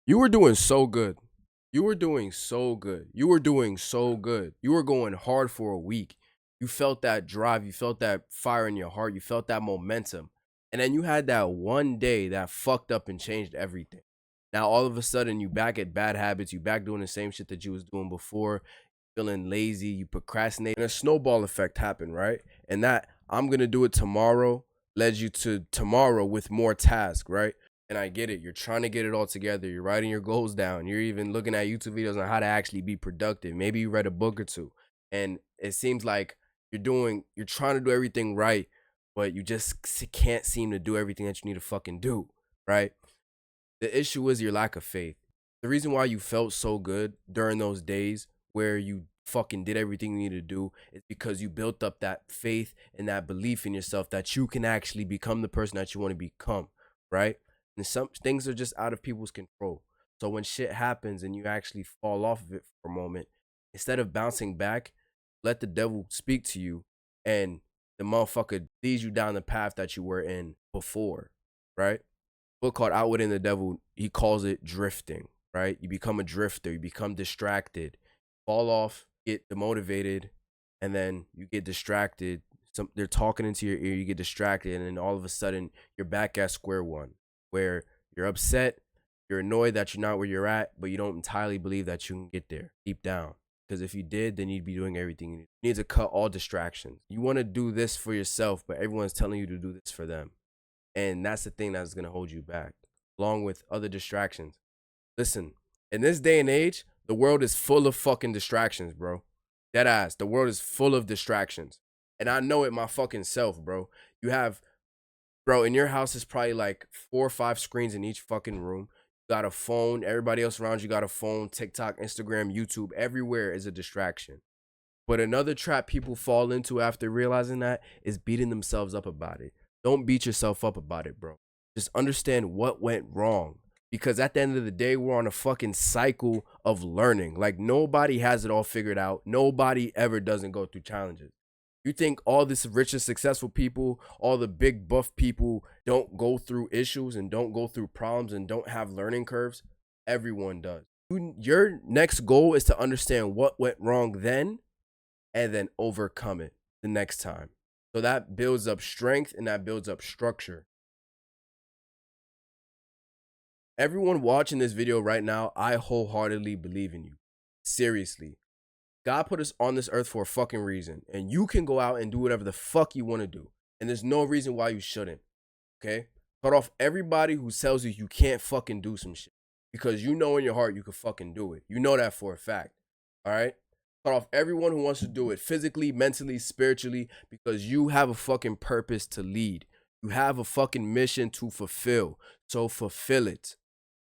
You were doing so good. You were doing so good. You were doing so good. You were going hard for a week. You felt that drive. You felt that fire in your heart. You felt that momentum. And then you had that one day that fucked up and changed everything. Now all of a sudden you back at bad habits. You back doing the same shit that you was doing before. Feeling lazy. You procrastinate. And a snowball effect happened, right? And that I'm gonna do it tomorrow led you to tomorrow with more tasks, right? And I get it. You're trying to get it all together. You're writing your goals down. You're even looking at YouTube videos on how to actually be productive. Maybe you read a book or two. And it seems like you're trying to do everything right, but you just can't seem to do everything that you need to fucking do, right? The issue is your lack of faith. The reason why you felt so good during those days where you fucking did everything you needed to do is because you built up that faith and that belief in yourself that you can actually become the person that you want to become, right? And some things are just out of people's control. So when shit happens and you actually fall off of it for a moment, instead of bouncing back, let the devil speak to you and the motherfucker leads you down the path that you were in before, right? Book called Outwitting the Devil, he calls it drifting, right? You become a drifter, you become distracted, fall off, get demotivated, and then you get distracted. They're talking into your ear, you get distracted, and then all of a sudden you're back at square one, where you're upset, you're annoyed that you're not where you're at, but you don't entirely believe that you can get there deep down. Because if you did, then you'd be doing everything you need. You need to cut all distractions. You want to do this for yourself, but everyone's telling you to do this for them. And that's the thing that's going to hold you back, along with other distractions. Listen, in this day and age, the world is full of fucking distractions, bro. Dead ass. The world is full of distractions. And I know it my fucking self, bro. You have, bro, in your house is probably like 4 or 5 screens in each fucking room. You got a phone. Everybody else around you got a phone. TikTok, Instagram, YouTube, everywhere is a distraction. But another trap people fall into after realizing that is beating themselves up about it. Don't beat yourself up about it, bro. Just understand what went wrong. Because at the end of the day, we're on a fucking cycle of learning. Like nobody has it all figured out. Nobody ever doesn't go through challenges. You think all this rich and successful people, all the big buff people don't go through issues and don't go through problems and don't have learning curves? Everyone does. Your next goal is to understand what went wrong then and then overcome it the next time. So that builds up strength and that builds up structure. Everyone watching this video right now, I wholeheartedly believe in you. Seriously. God put us on this earth for a fucking reason. And you can go out and do whatever the fuck you want to do. And there's no reason why you shouldn't. Okay? Cut off everybody who tells you you can't fucking do some shit. Because you know in your heart you can fucking do it. You know that for a fact. All right? Cut off everyone who wants to do it physically, mentally, spiritually, because you have a fucking purpose to lead. You have a fucking mission to fulfill. So fulfill it.